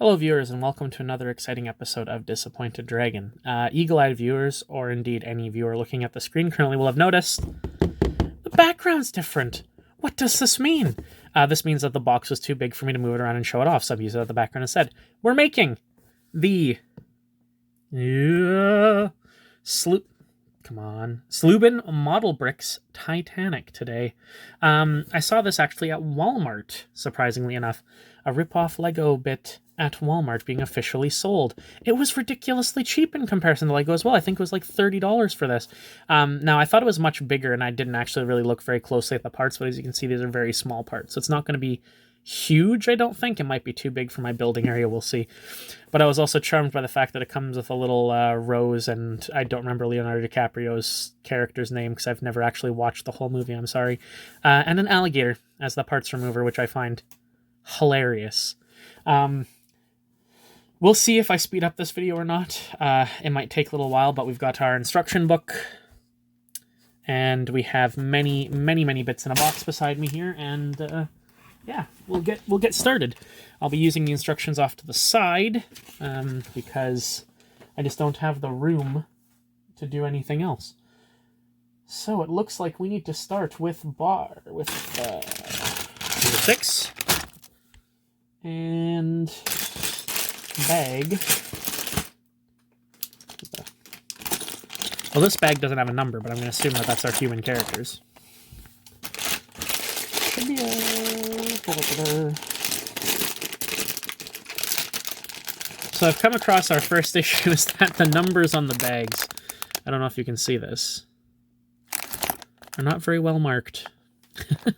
Hello viewers and welcome to another exciting episode of Disappointed Dragon. Eagle-eyed viewers, or indeed any viewer looking at the screen currently, will have noticed the background's different. What does this mean? This means that the box was too big for me to move it around and show it off, so I've used it at the background instead. We're making the Sluban Model Bricks Titanic today. I saw this actually at Walmart, surprisingly enough. A rip-off Lego bit at Walmart being officially sold. It was ridiculously cheap in comparison to Lego as well. I think it was like $30 for this. Now, I thought it was much bigger, and I didn't actually really look very closely at the parts, but as you can see, these are very small parts, so it's not going to be huge, I don't think. It might be too big for my building area, we'll see. But I was also charmed by the fact that it comes with a little rose, and I don't remember Leonardo DiCaprio's character's name because I've never actually watched the whole movie, I'm sorry. And an alligator as the parts remover, which I find hilarious. We'll see if I speed up this video or not. It might take a little while, but we've got our instruction book, and we have many bits in a box beside me here, and yeah, we'll get started. I'll be using the instructions off to the side because I just don't have the room to do anything else. So it looks like we need to start with number 6 and bag. Well, this bag doesn't have a number, but I'm going to assume that that's our human characters. So I've come across our first issue is that the numbers on the bags, I don't know if you can see this, are not very well marked.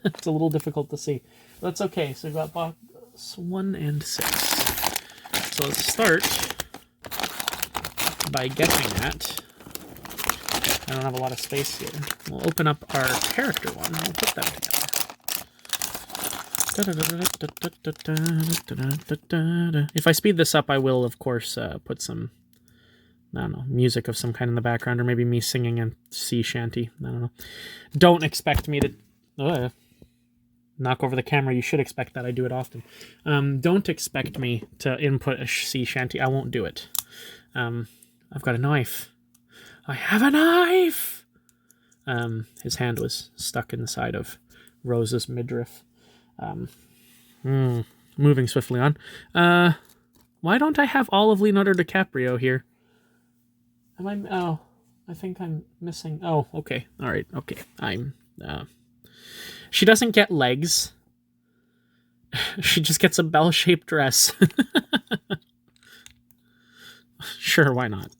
It's a little difficult to see. But that's okay. So we've got box 1 and 6. So let's start by guessing at, I don't have a lot of space here. We'll open up our character one and we'll put them together. If I speed this up, I will, of course, put some, I don't know, music of some kind in the background, or maybe me singing a sea shanty. I don't know. Don't expect me to knock over the camera. You should expect that. I do it often. Don't expect me to input a sea shanty. I won't do it. I've got a knife. I have a knife! His hand was stuck in the side of Rose's midriff. Moving swiftly on. Why don't I have all of Leonardo DiCaprio here? Oh, I think I'm missing. Oh, okay. All right. Okay. She doesn't get legs. She just gets a bell-shaped dress. Sure, why not?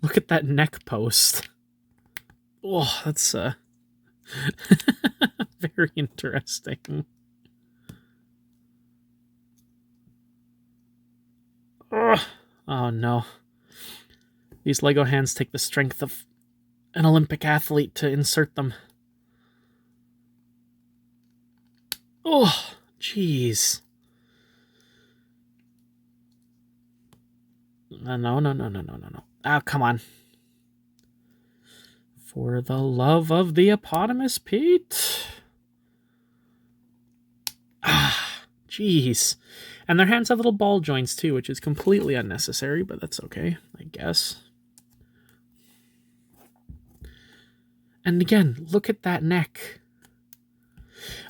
Look at that neck post. Oh, that's very interesting. Oh no. These Lego hands take the strength of an Olympic athlete to insert them. Oh, jeez. No. Oh, come on. For the love of the eponymous Pete. Ah, jeez. And their hands have little ball joints too, which is completely unnecessary, but that's okay, I guess. And again, look at that neck.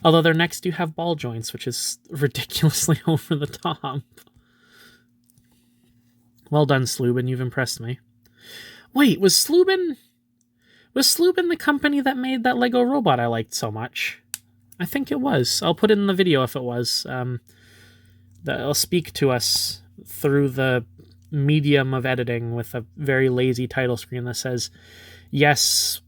Although their necks do have ball joints, which is ridiculously over the top. Well done, Sluban. You've impressed me. Wait, was Sluban the company that made that Lego robot I liked so much? I think it was. I'll put it in the video if it was. That'll speak to us through the medium of editing with a very lazy title screen that says, yes,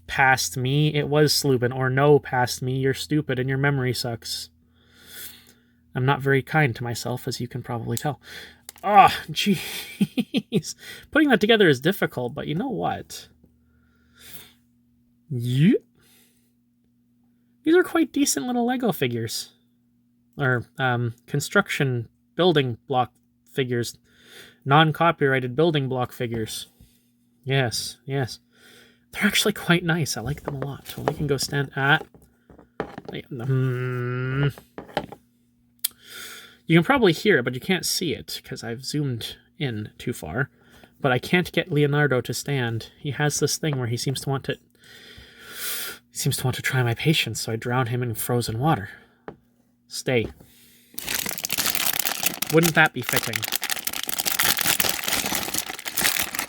past me, it was Sluban, or no, past me, you're stupid and your memory sucks. I'm not very kind to myself, as you can probably tell. Oh, jeez. Putting that together is difficult, but you know what? Yeah. These are quite decent little Lego figures. Or, construction building block figures. Non-copyrighted building block figures. Yes. They're actually quite nice. I like them a lot. Well, we can go stand at... You can probably hear it, but you can't see it because I've zoomed in too far. But I can't get Leonardo to stand. He has this thing where he seems to want to try my patience, so I drown him in frozen water. Stay. Wouldn't that be fitting?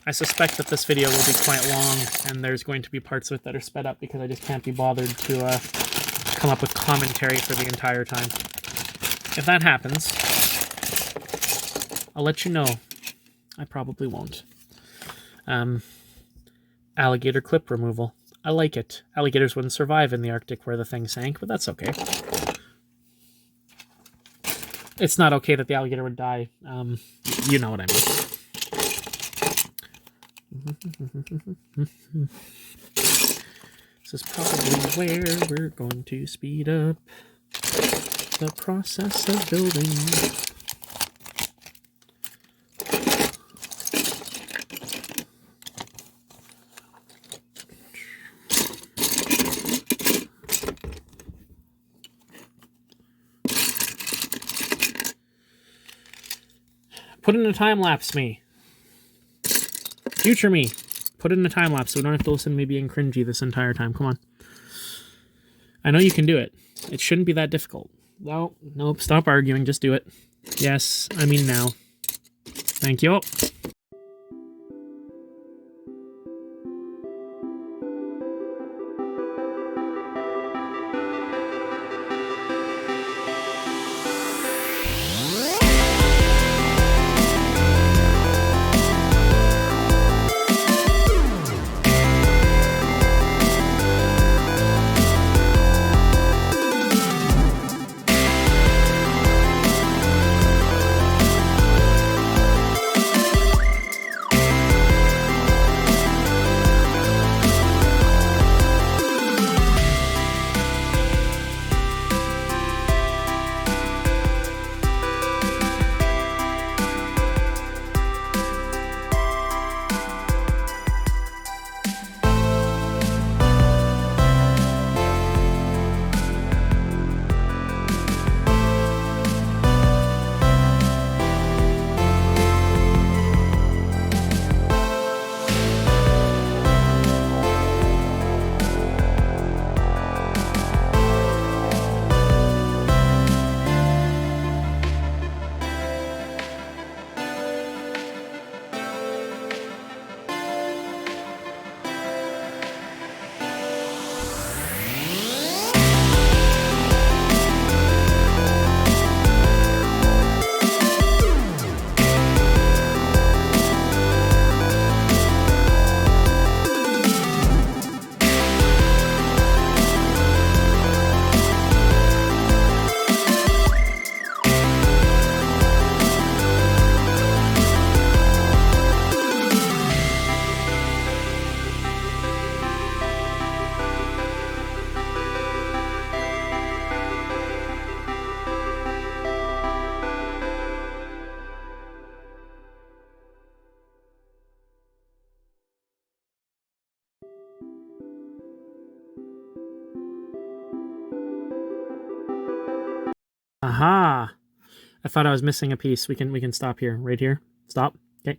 I suspect that this video will be quite long, and there's going to be parts of it that are sped up because I just can't be bothered to come up with commentary for the entire time. If that happens, I'll let you know. I probably won't. Alligator clip removal. I like it. Alligators wouldn't survive in the Arctic where the thing sank, but that's okay. It's not okay that the alligator would die. You know what I mean. This is probably where we're going to speed up the process of building. Put in a time-lapse me. Future me. Put it in a time-lapse so we don't have to listen to me being cringy this entire time. Come on. I know you can do it. It shouldn't be that difficult. No, nope, stop arguing. Just do it. Yes, I mean now. Thank you. Aha! I thought I was missing a piece. We can stop here. Right here. Stop. Okay.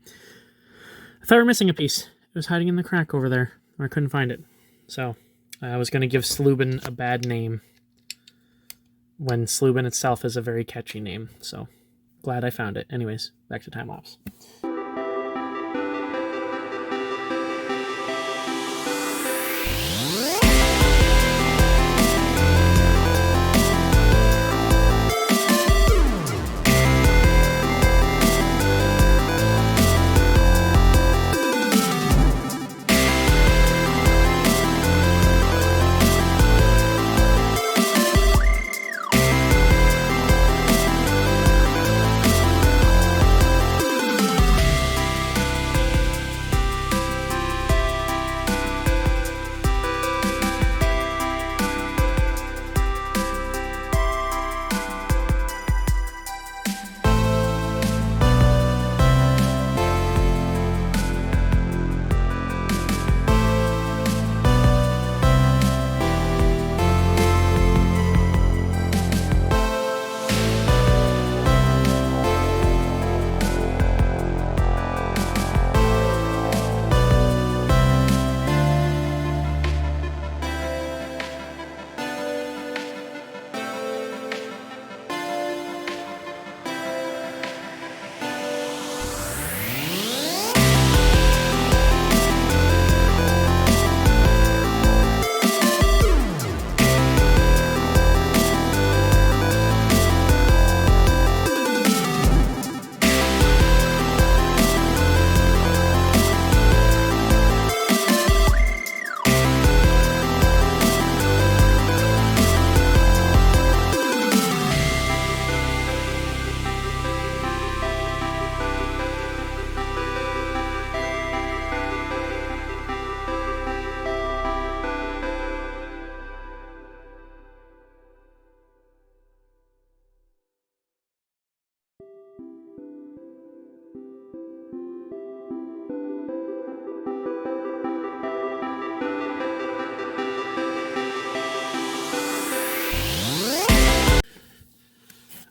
I thought we were missing a piece. It was hiding in the crack over there. I couldn't find it. So, I was going to give Sluban a bad name when Sluban itself is a very catchy name. So, glad I found it. Anyways, back to time-lapse.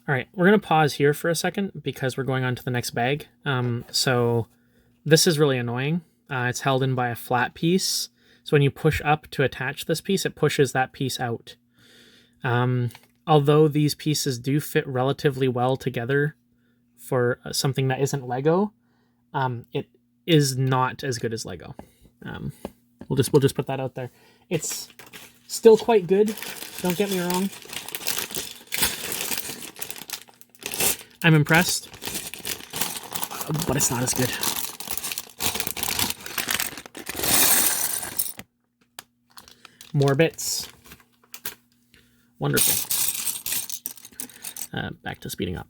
All right, we're going to pause here for a second because we're going on to the next bag. So this is really annoying. It's held in by a flat piece. So when you push up to attach this piece, it pushes that piece out. Although these pieces do fit relatively well together for something that isn't Lego, it is not as good as Lego. We'll just put that out there. It's still quite good. Don't get me wrong. I'm impressed, but it's not as good. More bits. Wonderful. Back to speeding up.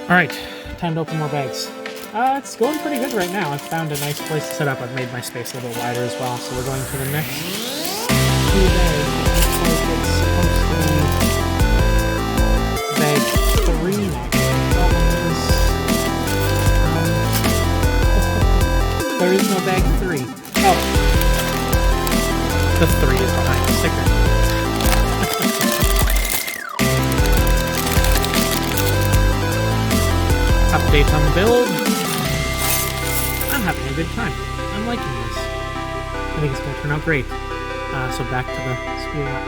All right, time to open more bags. It's going pretty good right now. I've found a nice place to set up. I've made my space a little bit wider as well. So we're going to the next two bags. It looks like it's supposed to be bag 3 next. There is no bag 3. Oh, the 3 is behind the sticker. Update on the build. I'm having a good time. I'm liking this. I think it's going to turn out great. So back to the speeding up.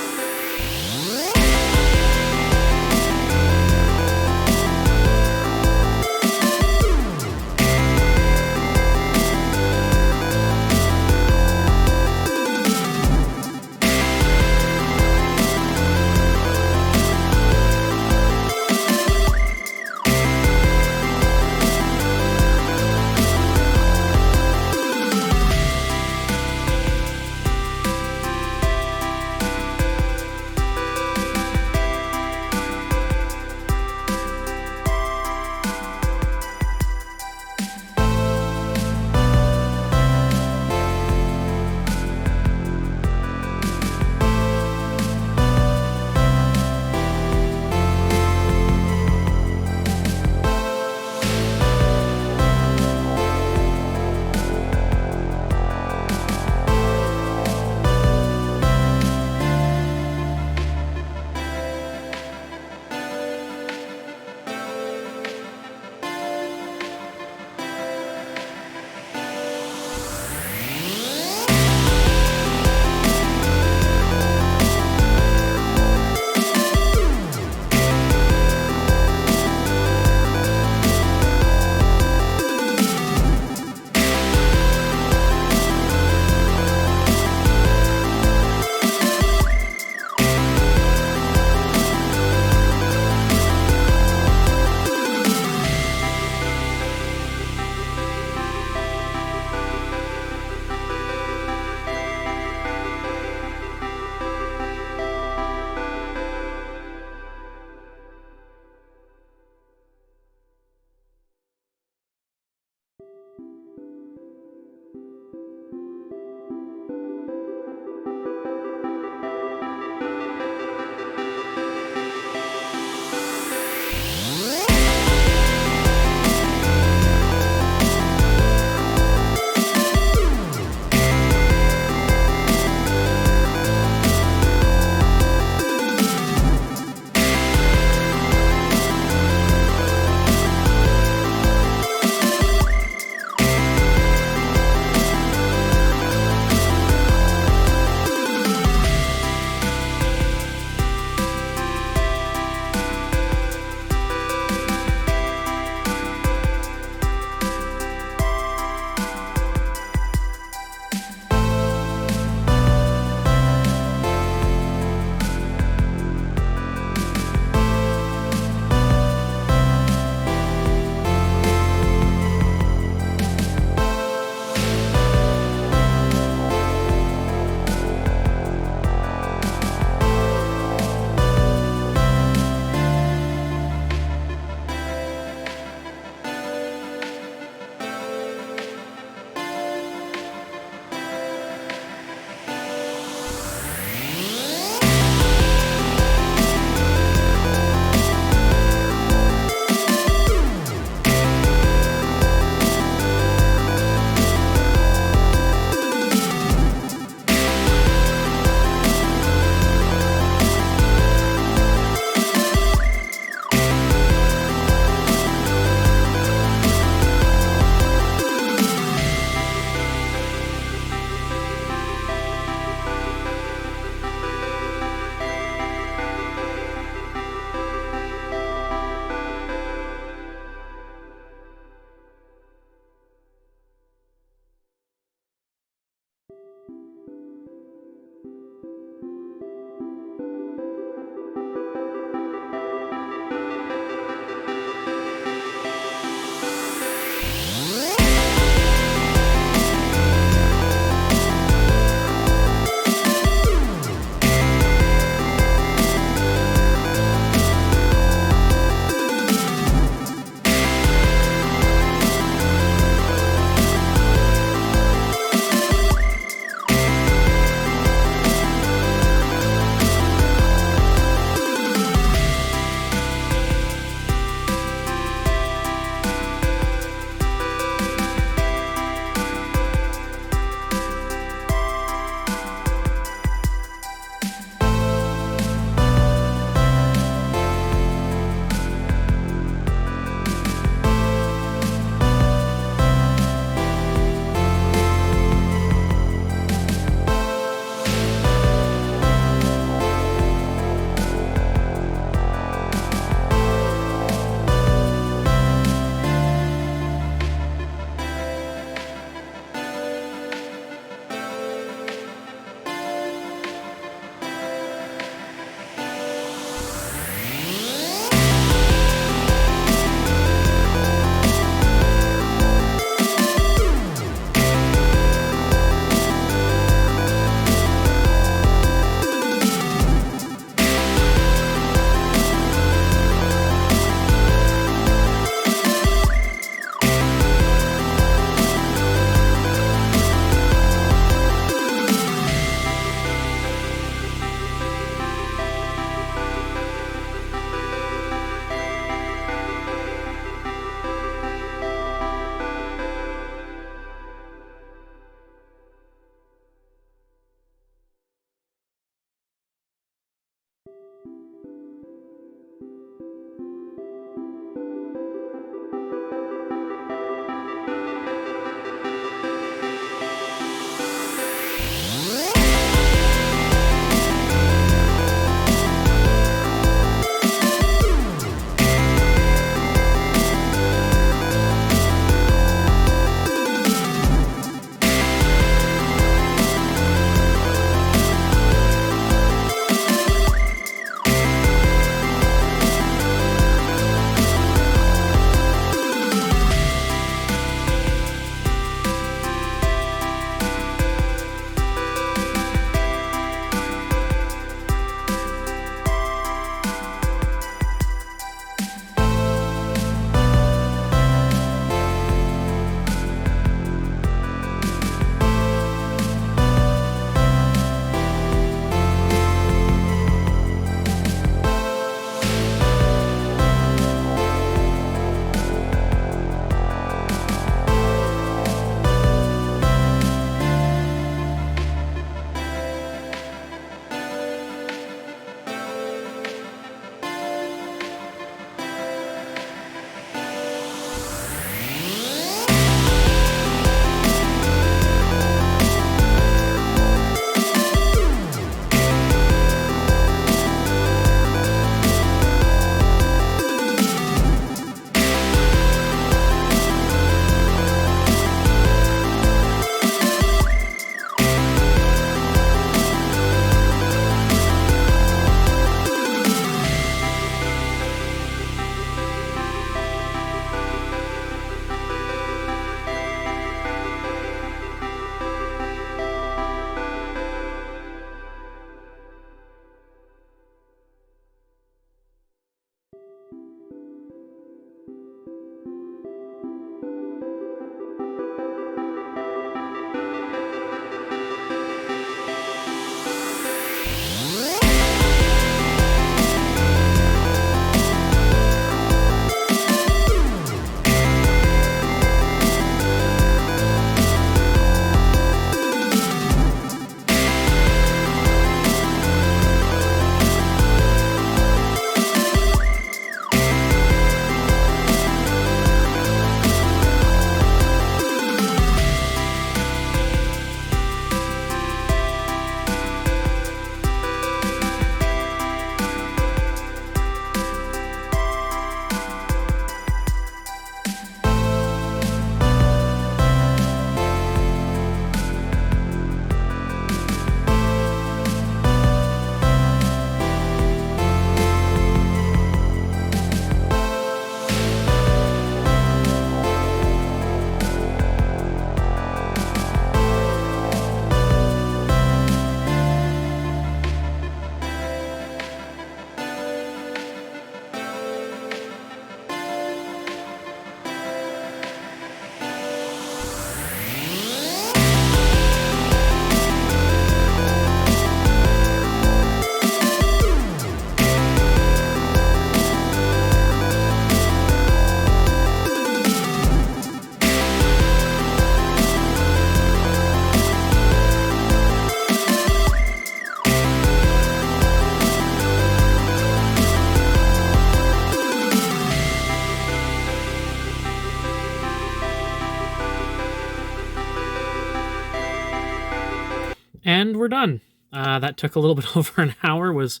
And we're done. That took a little bit over an hour, was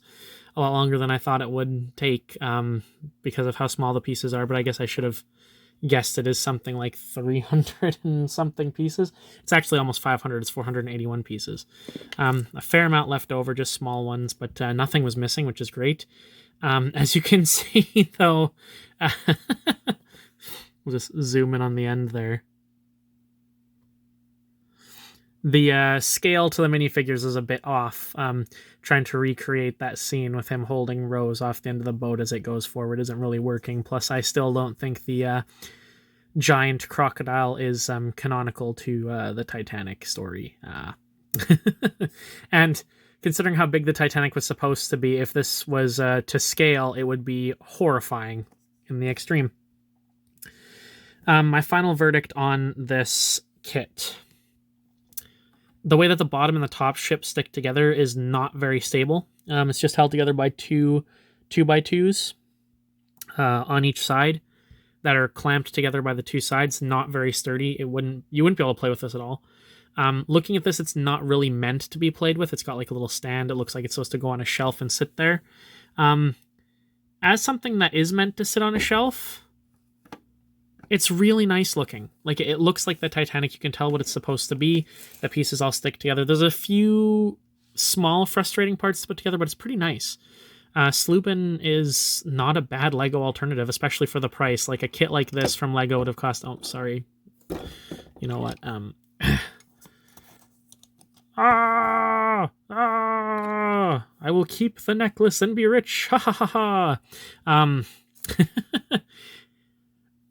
a lot longer than I thought it would take because of how small the pieces are, but I guess I should have guessed it is something like 300 and something pieces. It's actually almost 500. It's 481 pieces. A fair amount left over, just small ones, but nothing was missing, which is great. As you can see, though, we'll just zoom in on the end there. The scale to the minifigures is a bit off. Trying to recreate that scene with him holding Rose off the end of the boat as it goes forward isn't really working. Plus, I still don't think the giant crocodile is canonical to the Titanic story. And considering how big the Titanic was supposed to be, if this was to scale, it would be horrifying in the extreme. My final verdict on this kit. The way that the bottom and the top ships stick together is not very stable. It's just held together by two 2x2s on each side that are clamped together by the two sides. Not very sturdy. You wouldn't be able to play with this at all. Looking at this, it's not really meant to be played with. It's got like a little stand. It looks like it's supposed to go on a shelf and sit there. As something that is meant to sit on a shelf, it's really nice looking. Like, it looks like the Titanic. You can tell what it's supposed to be. The pieces all stick together. There's a few small frustrating parts to put together, but it's pretty nice. Sluban is not a bad Lego alternative, especially for the price. Like, a kit like this from Lego would have cost... Oh, sorry. You know what? I will keep the necklace and be rich. Ha ha ha ha.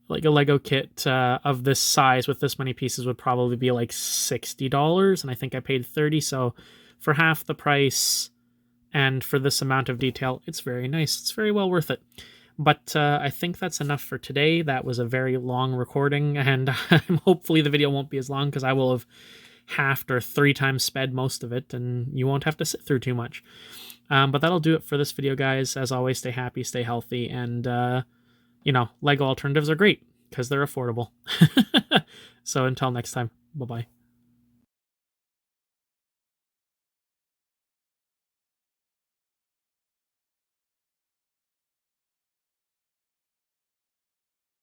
Like a Lego kit of this size with this many pieces would probably be like $60, and I think I paid $30, so for half the price and for this amount of detail, it's very nice. It's very well worth it. But I think that's enough for today. That was a very long recording, and hopefully the video won't be as long because I will have halved or 3 times sped most of it, and you won't have to sit through too much. But that'll do it for this video, guys. As always, stay happy, stay healthy, and you know, Lego alternatives are great because they're affordable. So until next time, bye-bye.